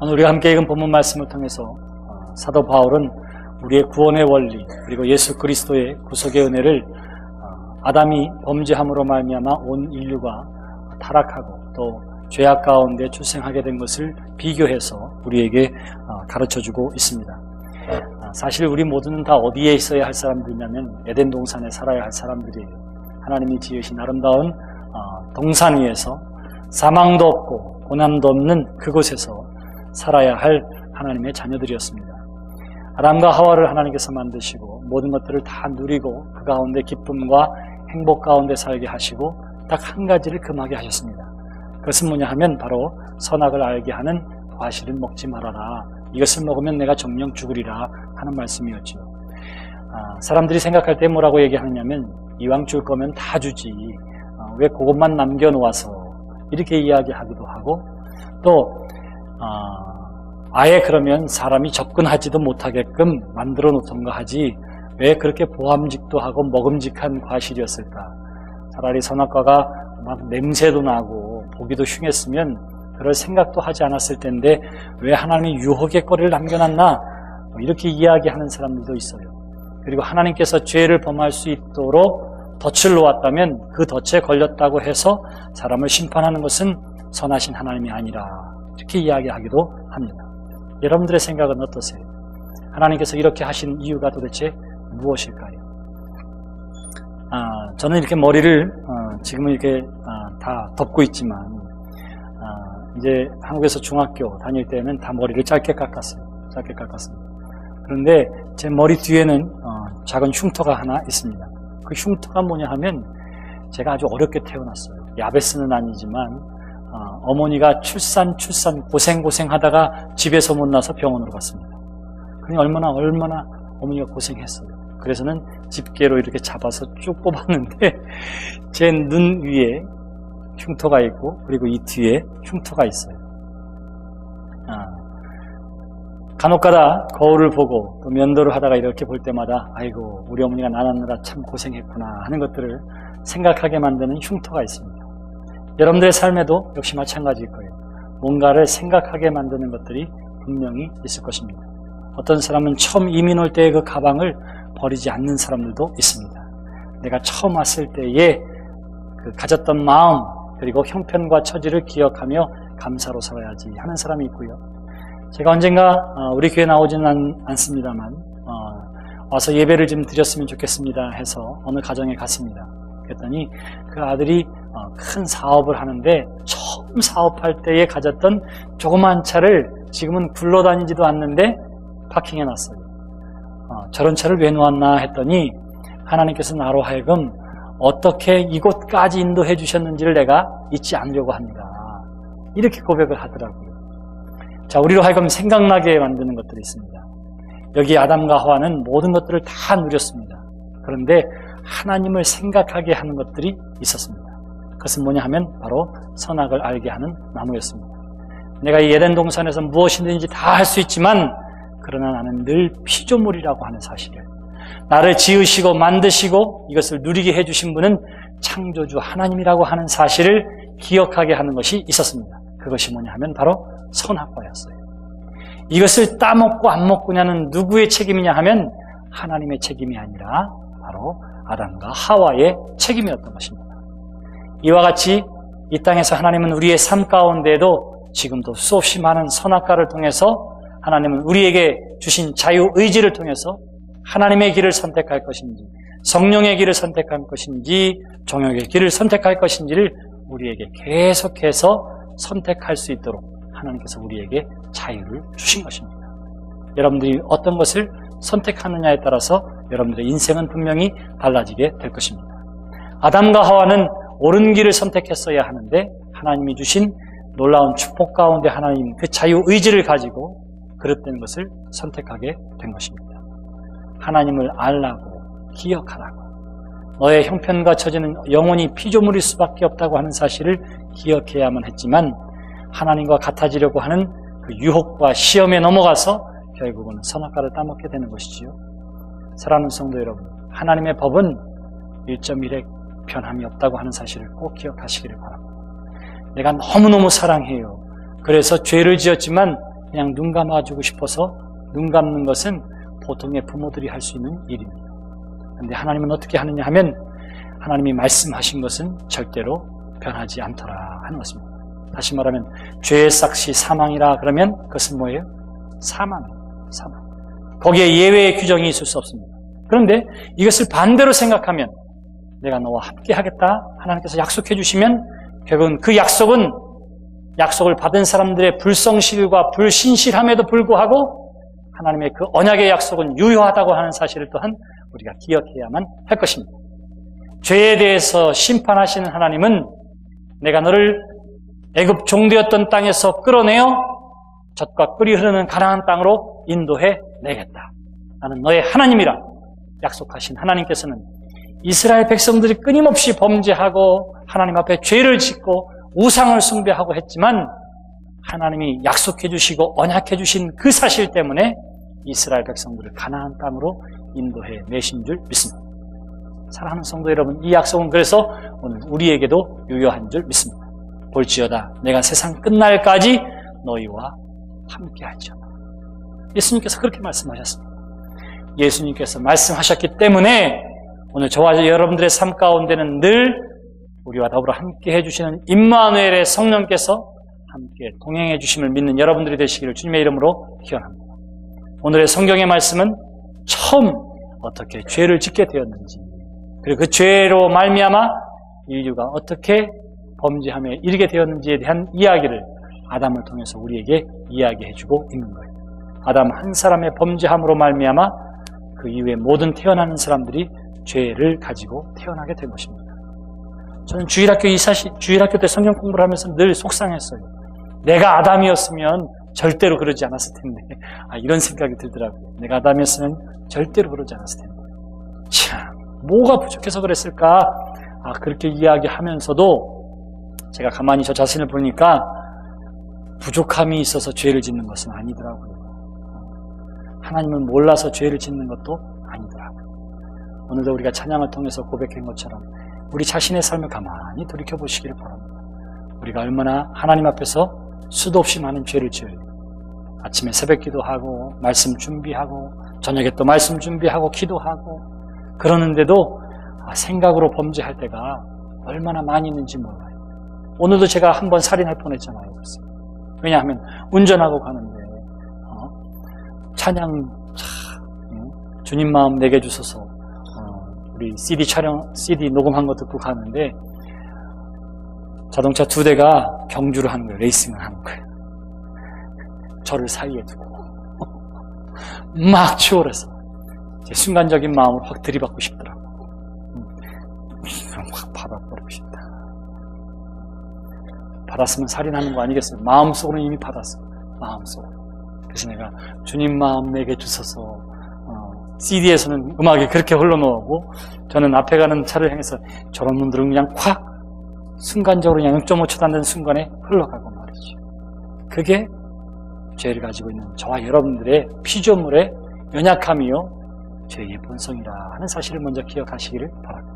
오늘 우리가 함께 읽은 본문 말씀을 통해서 사도 바울은 우리의 구원의 원리 그리고 예수 그리스도의 구속의 은혜를 아담이 범죄함으로 말미암아 온 인류가 타락하고 또 죄악 가운데 출생하게 된 것을 비교해서 우리에게 가르쳐주고 있습니다. 사실 우리 모두는 다 어디에 있어야 할 사람들이냐면 에덴 동산에 살아야 할 사람들이에요. 하나님이 지으신 아름다운 동산 위에서 사망도 없고 고난도 없는 그곳에서 살아야 할 하나님의 자녀들이었습니다. 아담과 하와를 하나님께서 만드시고 모든 것들을 다 누리고 그 가운데 기쁨과 행복 가운데 살게 하시고 딱 한 가지를 금하게 하셨습니다. 그것은 뭐냐 하면 바로 선악을 알게 하는 과실은 먹지 말아라. 이것을 먹으면 내가 정령 죽으리라 하는 말씀이었죠. 사람들이 생각할 때 뭐라고 얘기하느냐면 이왕 줄 거면 다 주지. 왜 그것만 남겨놓아서 이렇게 이야기하기도 하고 또 아예 그러면 사람이 접근하지도 못하게끔 만들어 놓던가 하지 왜 그렇게 보암직도 하고 먹음직한 과실이었을까? 차라리 선악과가 막 냄새도 나고 보기도 흉했으면 그럴 생각도 하지 않았을 텐데 왜 하나님이 유혹의 거리를 남겨놨나? 이렇게 이야기하는 사람들도 있어요. 그리고 하나님께서 죄를 범할 수 있도록 덫을 놓았다면 그 덫에 걸렸다고 해서 사람을 심판하는 것은 선하신 하나님이 아니라 이렇게 이야기하기도 합니다. 여러분들의 생각은 어떠세요? 하나님께서 이렇게 하신 이유가 도대체 무엇일까요? 저는 이렇게 머리를 지금은 이렇게 다 덮고 있지만 이제 한국에서 중학교 다닐 때는 다 머리를 짧게 깎았습니다. 그런데 제 머리 뒤에는 작은 흉터가 하나 있습니다. 그 흉터가 뭐냐 하면 제가 아주 어렵게 태어났어요. 야베스는 아니지만 어머니가 출산 고생 하다가 집에서 못 나서 병원으로 갔습니다. 그러니 얼마나 어머니가 고생했어요. 그래서는 집게로 이렇게 잡아서 쭉 뽑았는데 제 눈 위에 흉터가 있고 그리고 이 뒤에 흉터가 있어요. 간혹가다 거울을 보고 또 면도를 하다가 이렇게 볼 때마다 아이고 우리 어머니가 낳았느라 참 고생했구나 하는 것들을 생각하게 만드는 흉터가 있습니다. 여러분들의 삶에도 역시 마찬가지일 거예요. 뭔가를 생각하게 만드는 것들이 분명히 있을 것입니다. 어떤 사람은 처음 이민 올 때의 그 가방을 버리지 않는 사람들도 있습니다. 내가 처음 왔을 때에 그 가졌던 마음 그리고 형편과 처지를 기억하며 감사로 살아야지 하는 사람이 있고요. 제가 언젠가 우리 교회 나오지는 않습니다만 와서 예배를 좀 드렸으면 좋겠습니다 해서 어느 가정에 갔습니다. 그랬더니 그 아들이 큰 사업을 하는데 처음 사업할 때에 가졌던 조그만 차를 지금은 굴러다니지도 않는데 파킹해놨어요. 저런 차를 왜 놓았나 했더니 하나님께서 나로 하여금 어떻게 이곳까지 인도해 주셨는지를 내가 잊지 않으려고 합니다. 이렇게 고백을 하더라고요. 자, 우리로 하여금 생각나게 만드는 것들이 있습니다. 여기 아담과 하와는 모든 것들을 다 누렸습니다. 그런데 하나님을 생각하게 하는 것들이 있었습니다. 그것은 뭐냐 하면 바로 선악을 알게 하는 나무였습니다. 내가 이 에덴 동산에서 무엇이든지 다 할 수 있지만 그러나 나는 늘 피조물이라고 하는 사실을, 나를 지으시고 만드시고 이것을 누리게 해주신 분은 창조주 하나님이라고 하는 사실을 기억하게 하는 것이 있었습니다. 그것이 뭐냐 하면 바로 선악과였어요. 이것을 따먹고 안 먹고냐는 누구의 책임이냐 하면 하나님의 책임이 아니라 바로 아담과 하와의 책임이었던 것입니다. 이와 같이 이 땅에서 하나님은 우리의 삶 가운데에도 지금도 수없이 많은 선악과를 통해서 하나님은 우리에게 주신 자유의지를 통해서 하나님의 길을 선택할 것인지 성령의 길을 선택할 것인지 종역의 길을 선택할 것인지를 우리에게 계속해서 선택할 수 있도록 하나님께서 우리에게 자유를 주신 것입니다. 여러분들이 어떤 것을 선택하느냐에 따라서 여러분들의 인생은 분명히 달라지게 될 것입니다. 아담과 하와는 옳은 길을 선택했어야 하는데 하나님이 주신 놀라운 축복 가운데 하나님 그 자유의지를 가지고 그릇된 것을 선택하게 된 것입니다. 하나님을 알라고 기억하라고, 너의 형편과 처지는 영원히 피조물일 수밖에 없다고 하는 사실을 기억해야만 했지만 하나님과 같아지려고 하는 그 유혹과 시험에 넘어가서 결국은 선악과를 따먹게 되는 것이지요. 사랑하는 성도 여러분, 하나님의 법은 1.1의 변함이 없다고 하는 사실을 꼭 기억하시기를 바랍니다. 내가 너무너무 사랑해요. 그래서 죄를 지었지만 그냥 눈 감아주고 싶어서 눈 감는 것은 보통의 부모들이 할 수 있는 일입니다. 그런데 하나님은 어떻게 하느냐 하면 하나님이 말씀하신 것은 절대로 변하지 않더라 하는 것입니다. 다시 말하면 죄의 삭시 사망이라 그러면 그것은 뭐예요? 사망이에요. 사망. 거기에 예외의 규정이 있을 수 없습니다. 그런데 이것을 반대로 생각하면 내가 너와 함께 하겠다 하나님께서 약속해 주시면 결국은 그 약속을 받은 사람들의 불성실과 불신실함에도 불구하고 하나님의 그 언약의 약속은 유효하다고 하는 사실을 또한 우리가 기억해야만 할 것입니다. 죄에 대해서 심판하시는 하나님은 내가 너를 애굽 종되었던 땅에서 끌어내어 젖과 꿀이 흐르는 가나안 땅으로 인도해 내겠다. 나는 너의 하나님이라 약속하신 하나님께서는 이스라엘 백성들이 끊임없이 범죄하고 하나님 앞에 죄를 짓고 우상을 숭배하고 했지만 하나님이 약속해 주시고 언약해 주신 그 사실 때문에 이스라엘 백성들을 가나안 땅으로 인도해 내신 줄 믿습니다. 사랑하는 성도 여러분, 이 약속은 그래서 오늘 우리에게도 유효한 줄 믿습니다. 볼지어다 내가 세상 끝날까지 너희와 함께하리라. 예수님께서 그렇게 말씀하셨습니다. 예수님께서 말씀하셨기 때문에 오늘 저와 여러분들의 삶 가운데는 늘 우리와 더불어 함께 해주시는 임마누엘의 성령께서 함께 동행해 주심을 믿는 여러분들이 되시기를 주님의 이름으로 기원합니다. 오늘의 성경의 말씀은 처음 어떻게 죄를 짓게 되었는지, 그리고 그 죄로 말미암아 인류가 어떻게 범죄함에 이르게 되었는지에 대한 이야기를 아담을 통해서 우리에게 이야기해주고 있는 거예요. 아담 한 사람의 범죄함으로 말미암아 그 이후에 모든 태어나는 사람들이 죄를 가지고 태어나게 된 것입니다. 저는 주일학교 때 성경 공부를 하면서 늘 속상했어요. 내가 아담이었으면 절대로 그러지 않았을 텐데, 이런 생각이 들더라고요. 내가 아담이었으면 절대로 그러지 않았을 텐데. 참, 뭐가 부족해서 그랬을까? 그렇게 이야기하면서도 제가 가만히 저 자신을 보니까 부족함이 있어서 죄를 짓는 것은 아니더라고요. 하나님을 몰라서 죄를 짓는 것도 아니더라고요. 오늘도 우리가 찬양을 통해서 고백한 것처럼 우리 자신의 삶을 가만히 돌이켜보시기를 바랍니다. 우리가 얼마나 하나님 앞에서 수도 없이 많은 죄를 지어요. 아침에 새벽 기도하고 말씀 준비하고 저녁에 또 말씀 준비하고 기도하고 그러는데도 생각으로 범죄할 때가 얼마나 많이 있는지 몰라요. 오늘도 제가 한번 살인할 뻔했잖아요. 왜냐하면 운전하고 가는데 찬양 주님 마음 내게 주소서 우리 CD 녹음한 거 듣고 가는데 자동차 2대가 경주를 하는 거예요. 레이싱을 하는 거예요. 저를 사이에 두고 막 치열해서 제 순간적인 마음을 확 들이받고 싶더라고요. 확 받아버리고 싶다. 받았으면 살인하는 거 아니겠어요? 마음속으로는 이미 받았어요. 마음속으로. 그래서 내가 주님 마음 내게 주소서 CD에서는 음악이 그렇게 흘러나오고 저는 앞에 가는 차를 향해서 저런 놈들은 그냥 콱 순간적으로 그냥 0.5초도 안 되는 순간에 흘러가고 말이죠. 그게 죄를 가지고 있는 저와 여러분들의 피조물의 연약함이요 죄의 본성이라 하는 사실을 먼저 기억하시기를 바랍니다.